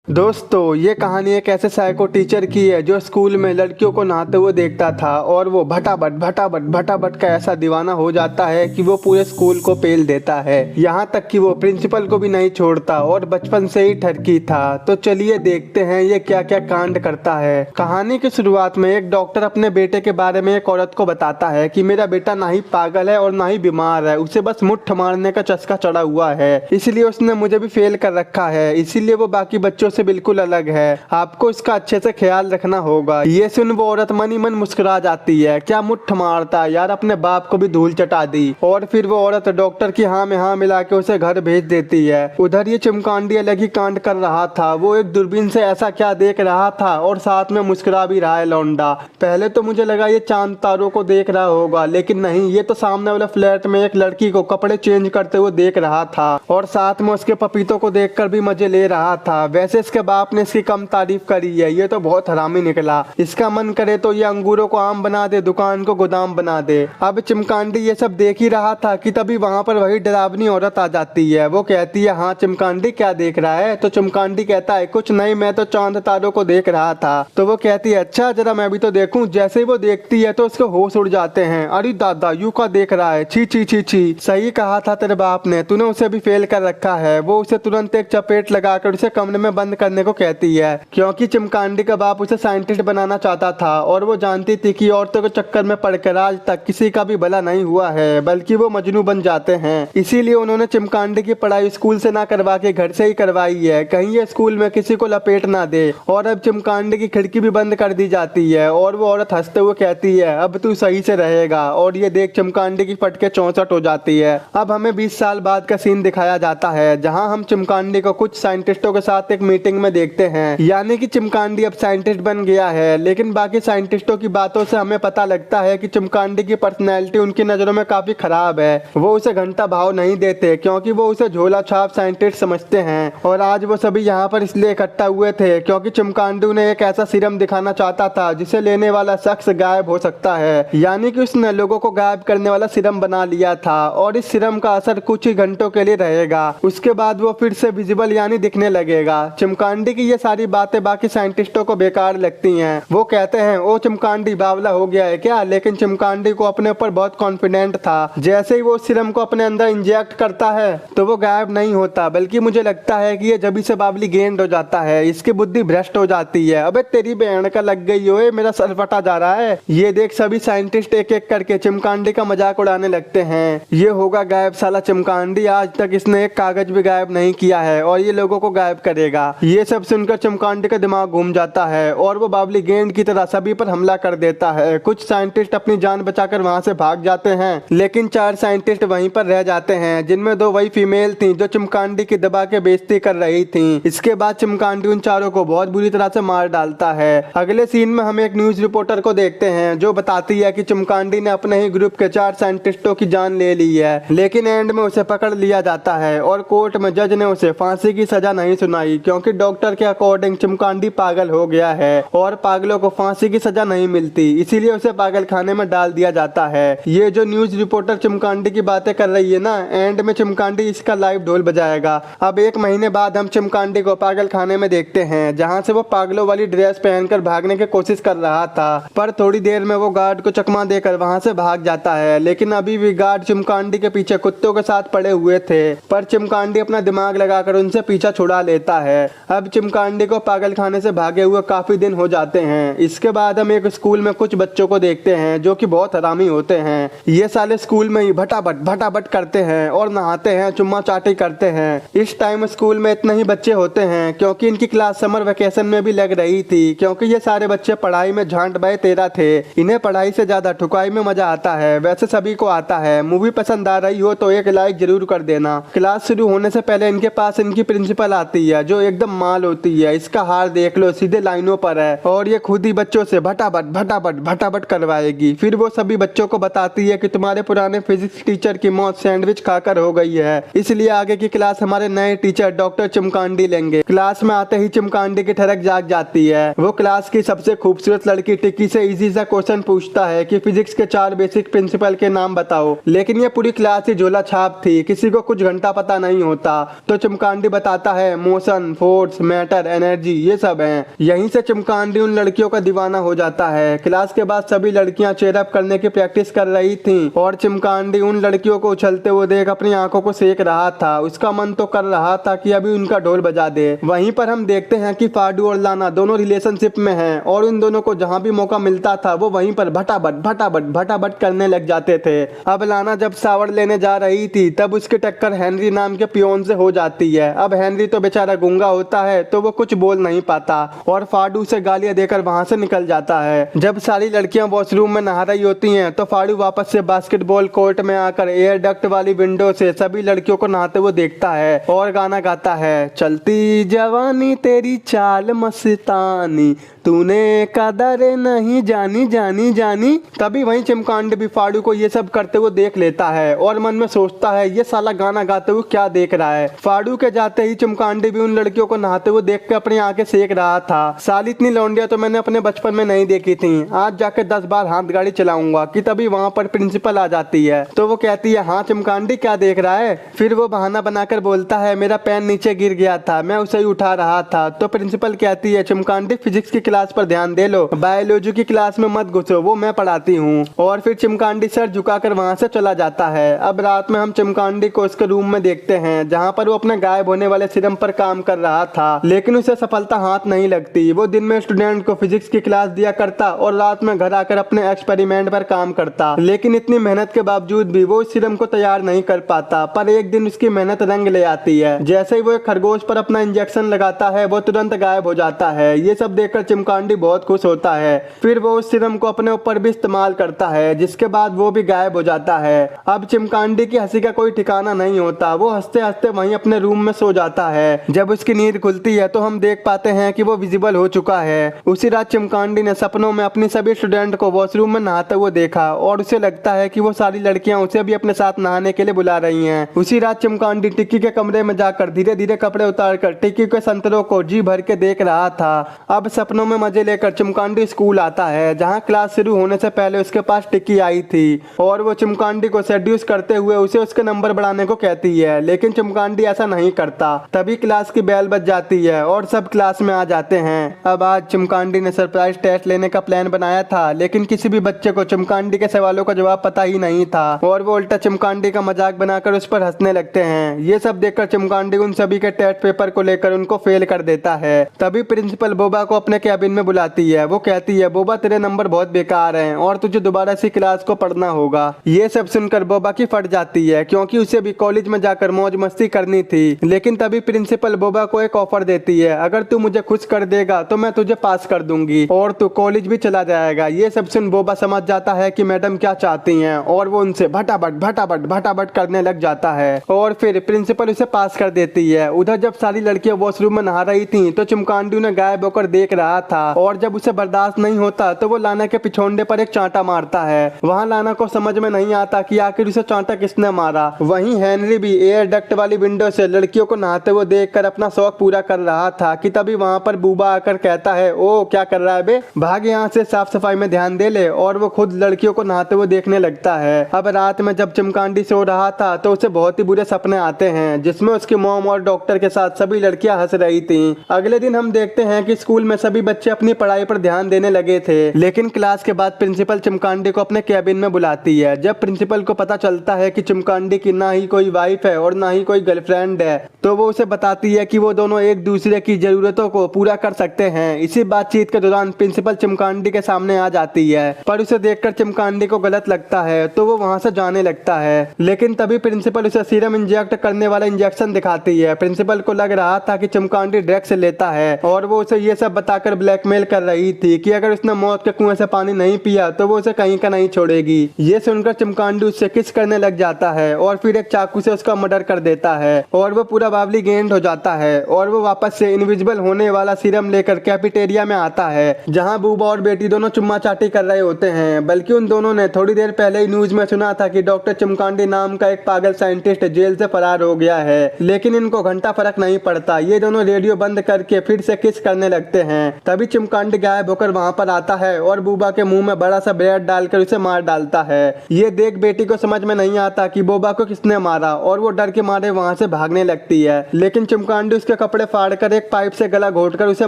दोस्तों ये कहानी एक ऐसे साइको टीचर की है जो स्कूल में लड़कियों को नहाते हुए देखता था और वो भटाभट भटाभट भटाभट का ऐसा दीवाना हो जाता है कि वो पूरे स्कूल को पेल देता है। यहाँ तक कि वो प्रिंसिपल को भी नहीं छोड़ता और बचपन से ही ठरकी था। तो चलिए देखते हैं ये क्या क्या कांड करता है। कहानी की शुरुआत में एक डॉक्टर अपने बेटे के बारे में एक औरत को बताता है कि मेरा बेटा ना ही पागल है और ना ही बीमार है, उसे बस मुट्ठ मारने का चस्का चढ़ा हुआ है, इसलिए उसने मुझे भी फेल कर रखा है, इसीलिए वो बाकी बच्चों से बिल्कुल अलग है। आपको इसका अच्छे से ख्याल रखना होगा। ये सुन वो औरत मन ही मन मुस्कुरा जाती है। क्या मुट्ठ मारता यार, अपने बाप को भी धूल चटा दी। और फिर वो औरत डॉक्टर की हाँ में हाँ मिला के उसे घर भेज देती है। उधर ये चिमकांडी अलग ही कांड कर रहा था। वो एक दूरबीन से ऐसा क्या देख रहा था और साथ में मुस्कुरा भी रहा है लौंडा। पहले तो मुझे लगा ये चांद तारों को देख रहा होगा, लेकिन नहीं, ये तो सामने वाले फ्लैट में एक लड़की को कपड़े चेंज करते हुए देख रहा था और साथ में उसके पपीतों को देखकर भी मजे ले रहा था। वैसे इसके बाप ने इसकी कम तारीफ करी है, ये तो बहुत हरामी निकला। इसका मन करे तो ये अंगूरों को आम बना दे, दुकान को गोदाम बना दे। अब चिमकांडी ये सब देख ही रहा था कि तभी वहाँ पर वही डरावनी औरत आ जाती है। वो कहती है, हाँ चिमकांडी क्या देख रहा है? तो चिमकांडी कहता है, कुछ नहीं, मैं तो चांद तारों को देख रहा था। तो वो कहती है, अच्छा जरा मैं भी तो देखूं। जैसे ही वो देखती है तो उसके होश उड़ जाते हैं। अरे दादा, यू का देख रहा है, छी छी छी छी। सही कहा था तेरे बाप ने, तूने उसे भी फेल कर रखा है। वो उसे तुरंत एक चपेट लगाकर उसे कमरे में बंद करने को कहती है, क्योंकि चिमकांडी का बाप उसे साइंटिस्ट बनाना चाहता था और वो जानती थी कि औरतों के चक्कर में पड़कर आज तक किसी का भी भला नहीं हुआ है, बल्कि वो मजनू बन जाते हैं। इसीलिए उन्होंने चिमकांडी की पढ़ाई स्कूल से ना करवा के घर से ही करवाई है, कहीं ये स्कूल में किसी को लपेट ना दे। और अब चिमकांडी की खिड़की भी बंद कर दी जाती है और वो औरत हंसते हुए कहती है, अब तू सही से रहेगा। और ये देख चिमकांडी की फटके 64 हो जाती है। अब हमें 20 साल बाद का सीन दिखाया जाता है, जहाँ हम चिमकांडी को कुछ साइंटिस्टों के साथ एक मीटिंग में देखते हैं। यानी कि चिमकांडी अब साइंटिस्ट बन गया है, लेकिन बाकी साइंटिस्टों की बातों से हमें पता लगता है कि चिमकांडी की पर्सनैलिटी उनकी नजरों में काफी खराब है। वो उसे घंटा भाव नहीं देते क्योंकि वो उसे झोला छाप साइंटिस्ट समझते हैं। और आज वो सभी यहाँ पर इसलिए इकट्ठा हुए थे क्योंकि चिमकांडी ने एक ऐसा सीरम दिखाना चाहता था जिसे लेने वाला शख्स गायब हो सकता है। यानी कि उसने लोगों को गायब करने वाला सीरम बना लिया था और इस सीरम का असर कुछ ही घंटों के लिए रहेगा। उसके बाद वो फिर से विजिबल यानी दिखने लगेगा। चिमकांडी की ये सारी बातें बाकी साइंटिस्टों को बेकार लगती हैं। वो कहते हैं, ओ चिमकांडी बावला हो गया है क्या? लेकिन चिमकांडी को अपने ऊपर बहुत कॉन्फिडेंट था। जैसे ही वो सीरम को अपने अंदर इंजेक्ट करता है तो वो गायब नहीं होता, बल्कि मुझे लगता है कि ये जबी से बावली गेंद हो जाता है, इसकी बुद्धि भ्रष्ट हो जाती है। अबे तेरी बहन का लग गई हो, मेरा सर फटा जा रहा है। ये देख सभी साइंटिस्ट एक एक करके चिमकांडी का मजाक उड़ाने लगते हैं। ये होगा गायब साला चिमकांडी, आज तक इसने एक कागज भी गायब नहीं किया है और ये लोगों को गायब करेगा। ये सब सुनकर चिमकांडी का दिमाग घूम जाता है और वो बावली गेंद की तरह सभी पर हमला कर देता है। कुछ साइंटिस्ट अपनी जान बचाकर वहां से भाग जाते हैं, लेकिन 4 साइंटिस्ट वहीं पर रह जाते हैं, जिनमें 2 वही फीमेल थी जो चिमकांडी की दबा के बेइज्जती कर रही थी। इसके बाद चिमकांडी उन चारों को बहुत बुरी तरह से मार डालता है। अगले सीन में हम एक न्यूज रिपोर्टर को देखते हैं जो बताती है कि चिमकांडी ने अपने ही ग्रुप के 4 साइंटिस्टों की जान ले ली है, लेकिन एंड में उसे पकड़ लिया जाता है और कोर्ट में जज ने उसे फांसी की सजा नहीं सुनाई, क्योंकि डॉक्टर के अकॉर्डिंग चिमकांडी पागल हो गया है और पागलों को फांसी की सजा नहीं मिलती, इसीलिए उसे पागल खाने में डाल दिया जाता है। ये जो न्यूज रिपोर्टर चिमकांडी की बातें कर रही है ना, एंड में चिमकांडी इसका लाइव ढोल बजाएगा। अब 1 महीने बाद हम चिमकांडी को पागल खाने में देखते हैं, जहाँ से वो पागलों वाली ड्रेस पहनकर भागने की कोशिश कर रहा था, पर थोड़ी देर में वो गार्ड को चकमा देकर वहाँ से भाग जाता है। लेकिन अभी भी गार्ड चिमकांडी के पीछे कुत्तों के साथ पड़े हुए थे, पर चिमकांडी अपना दिमाग लगाकर उनसे पीछा छुड़ा लेता है। अब चिमकांडी को पागल खाने से भागे हुए काफी दिन हो जाते हैं। इसके बाद हम एक स्कूल में कुछ बच्चों को देखते हैं जो कि बहुत हरामी होते हैं। ये साले स्कूल में ही भटाभट भटाभट करते हैं और नहाते हैं, चुम्मा चाटी करते हैं। इस टाइम स्कूल में इतने ही बच्चे होते हैं क्योंकि इनकी क्लास समर वेकेशन में भी लग रही थी, क्योंकि ये सारे बच्चे पढ़ाई में झांट बाय तेरा थे। इन्हें पढ़ाई से ज्यादा ठुकाई में मजा आता है, वैसे सभी को आता है। मूवी पसंद आ रही हो तो एक लाइक जरूर कर देना। क्लास शुरू होने से पहले इनके पास इनकी प्रिंसिपल आती है जो एकदम माल होती है। इसका हार देख लो, सीधे लाइनों पर है और ये खुद ही बच्चों से भटाभट भटाभट भटाभट करवाएगी। फिर वो सभी बच्चों को बताती है कि तुम्हारे पुराने फिजिक्स टीचर की मौत सैंडविच खाकर हो गई है, इसलिए आगे की क्लास हमारे नए टीचर डॉक्टर चिमकांडी लेंगे। क्लास में आते ही चिमकांडी की ठरक जाग जाती है। वो क्लास की सबसे खूबसूरत लड़की टिक्की से इजी सा क्वेश्चन पूछता है कि फिजिक्स के 4 बेसिक प्रिंसिपल के नाम बताओ, लेकिन ये पूरी क्लास ही झोला छाप थी, किसी को कुछ घंटा पता नहीं होता। तो चिमकांडी बताता है motion, force, force, matter, energy, ये सब हैं। यहीं से चिमकांडी उन लड़कियों का दीवाना हो जाता है। क्लास के बाद सभी लड़कियां चेयर अप करने की प्रैक्टिस कर रही थीं और चिमकांडी उन लड़कियों को उछलते हुए देख अपनी आंखों को सेक रहा था। उसका मन तो कर रहा था कि अभी उनका ढोल बजा दे। वहीं पर हम देखते हैं कि फाडू और लाना दोनों रिलेशनशिप में हैं और उन दोनों को जहां भी मौका मिलता था वो वहीं पर भटाभट करने लग जाते थे। अब लाना जब शावर लेने जा रही थी तब उसकी टक्कर हेनरी नाम के पियोन से हो जाती है। अब हेनरी तो बेचारा गूंगा होता है तो वो कुछ बोल नहीं पाता और फाडू से गालियां देकर वहां से निकल जाता है। जब सारी लड़कियां वॉशरूम में नहा रही होती हैं तो फाडू वापस से बास्केटबॉल कोर्ट में आकर एयर डक्ट वाली विंडो से सभी लड़कियों को नहाते हुए देखता है और गाना गाता है, चलती जवानी तेरी चाल मस्तानी, तूने कदर नहीं जानी जानी जानी। तभी वहीं चिमकांडी भी फाडू को ये सब करते हुए देख लेता है और मन में सोचता है ये साला गाना गाते हुए क्या देख रहा है। फाडू के जाते ही चिमकांडी भी उन लड़कियों को नहाते हुए देख के अपनी आंखें सेक रहा था। साली इतनी लौंडिया तो मैंने अपने बचपन में नहीं देखी थी, आज जाके 10 बार हाथ गाड़ी चलाऊंगा। कि तभी वहां पर प्रिंसिपल आ जाती है तो वो कहती है, हाँ चिमकांडी क्या देख रहा है। फिर वो बहाना बनाकर बोलता है, मेरा पेन नीचे गिर गया था, मैं उसे ही उठा रहा था। तो प्रिंसिपल कहती है, चिमकांडी फिजिक्स की क्लास पर ध्यान दे लो, बायोलॉजी की क्लास में मत घुसो, वो मैं पढ़ाती हूँ। और फिर चिमकांडी सर झुकाकर वहां से चला जाता है। अब रात में हम चिमकांडी को उसके रूम में देखते हैं जहाँ पर वो अपने गायब होने वाले सिरम पर काम कर रहा था, लेकिन उसे सफलता हाथ नहीं लगती। वो दिन में स्टूडेंट को फिजिक्स की क्लास दिया करता और रात में घर आकर अपने एक्सपेरिमेंट पर काम करता, लेकिन इतनी मेहनत के बावजूद भी वो इस सिरम को तैयार नहीं कर पाता। पर एक दिन उसकी मेहनत रंग ले आती है। जैसे ही वो एक खरगोश पर अपना इंजेक्शन लगाता है वो तुरंत गायब हो जाता है। ये सब देखकर चिमकांडी बहुत खुश होता है। फिर वो उस सिरम को अपने ऊपर भी इस्तेमाल करता है, जिसके बाद वो भी गायब हो जाता है। अब चिमकांडी की हंसी का कोई ठिकाना नहीं होता, वो हंसते हंसते वहीं अपने रूम में सो जाता है। जब उसकी नींद खुलती है तो हम देख पाते हैं कि वो विजिबल हो चुका है। उसी रात चिमकांडी ने सपनों में अपनी सभी स्टूडेंट को वॉशरूम में नहाते हुए देखा और उसे लगता है कि वो सारी लड़कियां उसे भी अपने साथ नहाने के लिए बुला रही हैं। उसी रात चिमकांडी टिक्की के कमरे में जाकर धीरे धीरे कपड़े उतारकर टिक्की के संतरों को जी भर के देख रहा था। अब सपनों में मजे लेकर चिमकांडी स्कूल आता है जहाँ क्लास शुरू होने से पहले उसके पास टिक्की आई थी और वो चिमकांडी को सेड्यूस करते हुए उसे उसके नंबर बढ़ाने को कहती है, लेकिन चिमकांडी ऐसा नहीं करता। तभी क्लास की बेल बज जाती है और सब क्लास में आ जाते हैं। अब आज चिमकांडी ने सरप्राइज टेस्ट लेने का प्लान बनाया था, लेकिन किसी भी बच्चे को चिमकांडी के सवालों का जवाब पता ही नहीं था और वो उल्टा चिमकांडी का मजाक बनाकर उस पर हंसने लगते हैं। ये सब देखकर चिमकांडी उन सभी के टेस्ट पेपर को लेकर उनको फेल कर देता है। तभी प्रिंसिपल बोबा को अपने कैबिन में बुलाती है। वो कहती है, बोबा तेरे नंबर बहुत बेकार हैं और तुझे दोबारा इसी क्लास को पढ़ना होगा। ये सब सुनकर बोबा की फट जाती है क्योंकि उसे भी कॉलेज में जाकर मौज मस्ती करनी थी। लेकिन तभी प्रिंसिपल बोबा को एक ऑफर देती है, अगर तू मुझे खुश कर देगा तो मैं तुझे पास कर दूंगी और तू कॉलेज भी चला जाएगा। ये सब सुन बोबा समझ जाता है कि मैडम क्या चाहती हैं और वो उनसे भटाभट करने लग जाता है और फिर प्रिंसिपल उसे पास कर देती है। उधर जब सारी लड़कियां वॉशरूम में नहा रही थी तो चिमकांडी उन्हें गायब होकर देख रहा था और जब उसे बर्दाश्त नहीं होता तो वो लाना के पिछोंडे पर एक चांटा मारता है। वहाँ लाना को समझ में नहीं आता कि आखिर उसे चांटा किसने मारा। वहीं हेनरी भी एयर डक्ट वाली विंडो से लड़कियों को नहाते हुए देखकर अपना शौक पूरा कर रहा था कि तभी वहाँ पर बूबा आकर कहता है, ओ क्या कर रहा है बे, भाग यहाँ से, साफ सफाई में ध्यान दे ले। और वो खुद लड़कियों को नहाते हुए देखने लगता है। अब रात में जब चिमकांडी सो रहा था तो उसे बहुत ही बुरे सपने आते हैं जिसमें उसकी मॉम और डॉक्टर के साथ सभी लड़कियां हंस रही थी। अगले दिन हम देखते हैं कि स्कूल में सभी बच्चे अपनी पढ़ाई पर ध्यान देने लगे थे, लेकिन क्लास के बाद प्रिंसिपल चिमकांडी को अपने कैबिन में बुलाती है। जब प्रिंसिपल को पता चलता है कि चिमकांडी की ना ही कोई वाइफ है और ना ही कोई गर्लफ्रेंड है तो वो उसे बताती है कि वो दोनों एक दूसरे की जरूरतों को पूरा कर सकते हैं। इसी बातचीत के दौरान प्रिंसिपल चिमकांडी के सामने आ जाती है, पर उसे देखकर चिमकांडी को गलत लगता है तो वो वहां से जाने लगता है। लेकिन तभी प्रिंसिपल उसे सीरम इंजेक्ट करने वाला इंजेक्शन दिखाती है। प्रिंसिपल को लग रहा था कि चिमकांडी ड्रग्स लेता है और वो उसे ये सब बताकर ब्लैकमेल कर रही थी कि अगर उसने मौत के कुएं से पानी नहीं पिया तो वो उसे कहीं का नहीं छोड़ेगी। ये सुनकर चिमकांडी उससे किस करने लग जाता है और फिर एक चाकू से उसका मर्डर कर देता है और वो पूरा बावली गेंड हो जाता है और वो वापस से इनविजिबल होने वाला सीरम लेकर कैफेटेरिया में आता है जहाँ बूबा और बेटी दोनों चुम्मा चाटी कर रहे होते हैं। बल्कि उन दोनों ने थोड़ी देर पहले ही न्यूज में सुना था कि डॉक्टर चिमकांडी नाम का एक पागल साइंटिस्ट जेल से फरार हो गया है, लेकिन इनको घंटा फर्क नहीं पड़ता। ये दोनों रेडियो बंद करके फिर से किस करने लगते हैं। तभी चिमकांडी गायब होकर वहाँ पर आता है और बूबा के मुंह में बड़ा सा ब्रेड डालकर उसे मार डालता है। ये देख बेटी को समझ में नहीं आता कि बूबा को किसने मारा और वो डर के मारे वहाँ से भागने लगती है, लेकिन चिमकांडी उसके कपड़े फाड़कर एक पाइप से गला घोंटकर उसे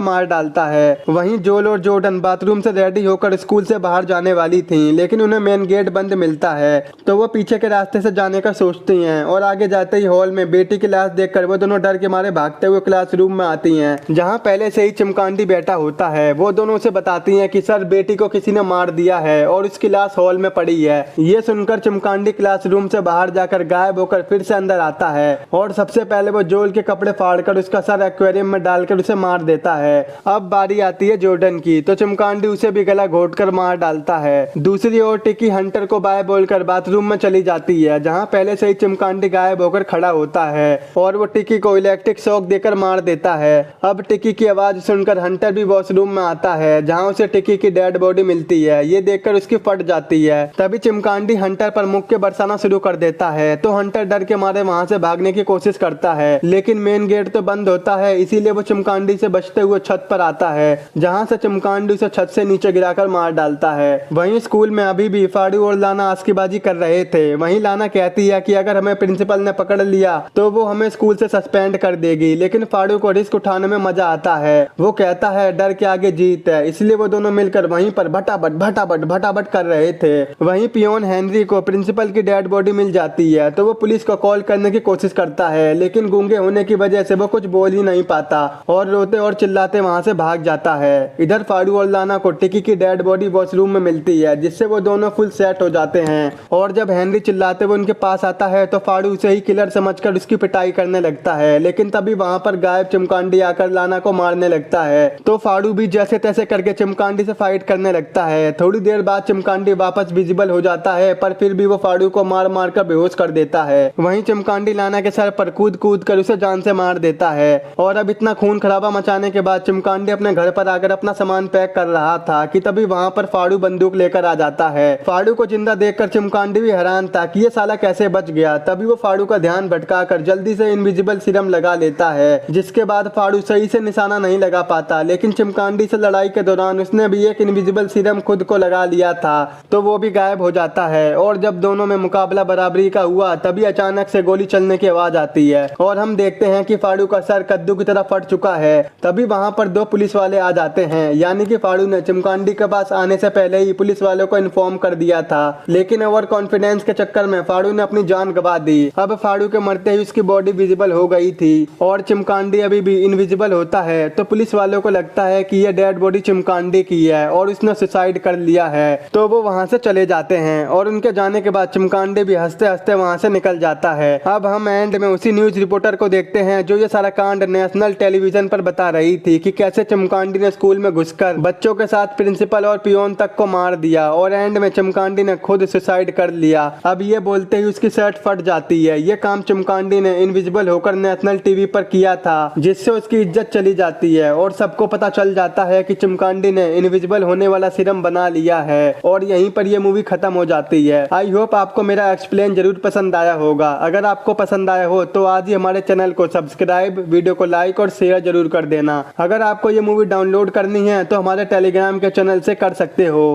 मार डालता है। वहीं जोल और जॉर्डन बाथरूम से रेडी होकर स्कूल से बाहर जाने वाली थी, लेकिन उन्हें मेन गेट बंद मिलता है तो वो पीछे के रास्ते से जाने का सोचती हैं और आगे जाते ही हॉल में बेटी की लाश देखकर वो दोनों डर के मारे भागते हुए क्लासरूम में आती हैं, जहां पहले से ही चिमकांडी बैठा होता है। वो दोनों उसे बताती हैं कि सर, बेटी को किसी ने मार दिया है और उसकी लाश हॉल में पड़ी है। ये सुनकर चिमकांडी क्लासरूम से बाहर जाकर गायब होकर फिर से अंदर आता है और सबसे पहले वो जोल के कपड़े फाड़कर उसका सर एक्वेरियम में डालकर उसे मार देता है। अब बारी आती है जॉर्डन की, तो चिमकांडी उसे भी गला घोंटकर मार डालता है। दूसरी ओर टिकी हंटर को बाय बोलकर बाथरूम में चली जाती है, जहां पहले से ही चिमकांडी गायब होकर खड़ा होता है और वो टिकी को इलेक्ट्रिक शॉक देकर मार देता है। अब टिकी की आवाज सुनकर हंटर भी वॉशरूम में आता है, जहां उसे टिकी की डेड बॉडी मिलती है। ये देखकर उसकी फट जाती है। तभी चिमकांडी हंटर पर मुक्के बरसाना शुरू कर देता है, तो हंटर डर के मारे वहां से भागने की कोशिश करता है, लेकिन मेन गेट तो बंद होता है, इसीलिए वो चिमकांडी से बचते हुए छत पर आता है, जहां से चिमकांडी उसे छत से नीचे गिराकर मार डालता है। वहीं स्कूल में अभी भी फाड़ू और लाना आस्कीबाजी कर रहे थे। वहीं लाना कहती है कि अगर हमें प्रिंसिपल ने पकड़ लिया तो वो हमें स्कूल से सस्पेंड कर देगी, लेकिन फाड़ू को रिस्क उठाने में मजा आता है। वो कहता है डर के आगे जीत है, इसलिए वो दोनों मिलकर वहीं पर भटाभट कर रहे थे। वहीं पियोन हेनरी को प्रिंसिपल की डेड बॉडी मिल जाती है, तो वो पुलिस को कॉल करने की कोशिश करता है, लेकिन गूंगे होने की वजह से वो कुछ बोल ही नहीं पाता और रोते और चिल्लाते वहां से भाग जाता है। इधर फाड़ू और लाना को टिकी की डेड बॉडी वॉशरूम में मिलती है, जिससे वो दोनों फुल सेट हो जाते हैं और जब हेनरी चिल्लाते हुए उनके पास आता है तो फाड़ू उसे ही किलर समझकर उसकी पिटाई करने लगता है, लेकिन तभी वहां पर गायब चिमकांडी आकर लाना को मारने लगता है। तो फाड़ू भी जैसे तैसे करके चिमकांडी से फाइट करने लगता है। थोड़ी देर बाद चिमकांडी वापस विजिबल हो जाता है, पर फिर भी वो फाड़ू को मार मार कर बेहोश कर देता है। वहीं चिमकांडी लाना के सर पर कूद कूद कर उसे जान से मार देता है और अब इतना खून खराबा मचाने के बाद चिमकांडी अपने घर पर आकर अपना सामान पैक कर रहा था कि तभी वहां पर फाड़ू बंदूक लेकर आ जाता है। फाड़ू को जिंदा देखकर चिमकांडी भी हैरान था कि ये साला कैसे बच गया। तभी वो फाड़ू का ध्यान भटकाकर जल्दी से इनविजिबल सीरम लगा लेता है, जिसके बाद फाड़ू सही से निशाना नहीं लगा पाता, लेकिन चिमकांडी से लड़ाई के दौरान उसने भी एक इनविजिबल सीरम खुद को लगा लिया था, तो वो भी गायब हो जाता है। और जब दोनों में मुकाबला बराबरी का हुआ तभी अचानक से गोली चलने की आवाज आती है और हम देखते हैं कि फाड़ू का सर कद्दू की तरह फट चुका है। तभी वहां पर दो पुलिस वाले आ जाते हैं, यानी कि फाड़ू ने चिमकांडी के पास आने से पहले ही पुलिस वालों को इन्फॉर्म कर दिया था, लेकिन ओवर कॉन्फिडेंस के चक्कर में फाड़ू ने अपनी जान गंवा दी। अब फाड़ू के मरते ही उसकी बॉडी विजिबल हो गई थी और चिमकांडी अभी भी इनविजिबल होता है, तो पुलिस वालों को लगता है कि यह डेड बॉडी चिमकांडी की है और उसने सुसाइड कर लिया है, तो वो वहां से चले जाते हैं और उनके जाने के बाद चिमकांडी भी हंसते हंसते वहां से निकल जाता है। अब हम एंड में उसी न्यूज रिपोर्टर को देखते हैं जो ये सारा कांड नेशनल टेलीविजन पर बता रही थी कि कैसे चिमकांडी ने स्कूल में घुसकर बच्चों के साथ प्रिंसिपल और पियोन तक को मार दिया और एंड में चिमकांडी ने खुद सुसाइड कर लिया। अब ये बोलते ही उसकी शर्ट फट जाती है। ये काम चिमकांडी ने इनविजिबल होकर नेशनल टीवी पर किया था, जिससे उसकी इज्जत चली जाती है और सबको पता चल जाता है कि चिमकांडी ने इनविजिबल होने वाला सीरम बना लिया है और यहीं पर ये मूवी खत्म हो जाती है। आई होप आपको मेरा एक्सप्लेन जरूर पसंद आया होगा। अगर आपको पसंद आया हो तो आज ही हमारे चैनल को सब्सक्राइब, वीडियो को लाइक और शेयर जरूर कर देना। अगर आपको ये मूवी डाउनलोड करनी है तो हमारे टेलीग्राम के चैनल से कर सकते हो।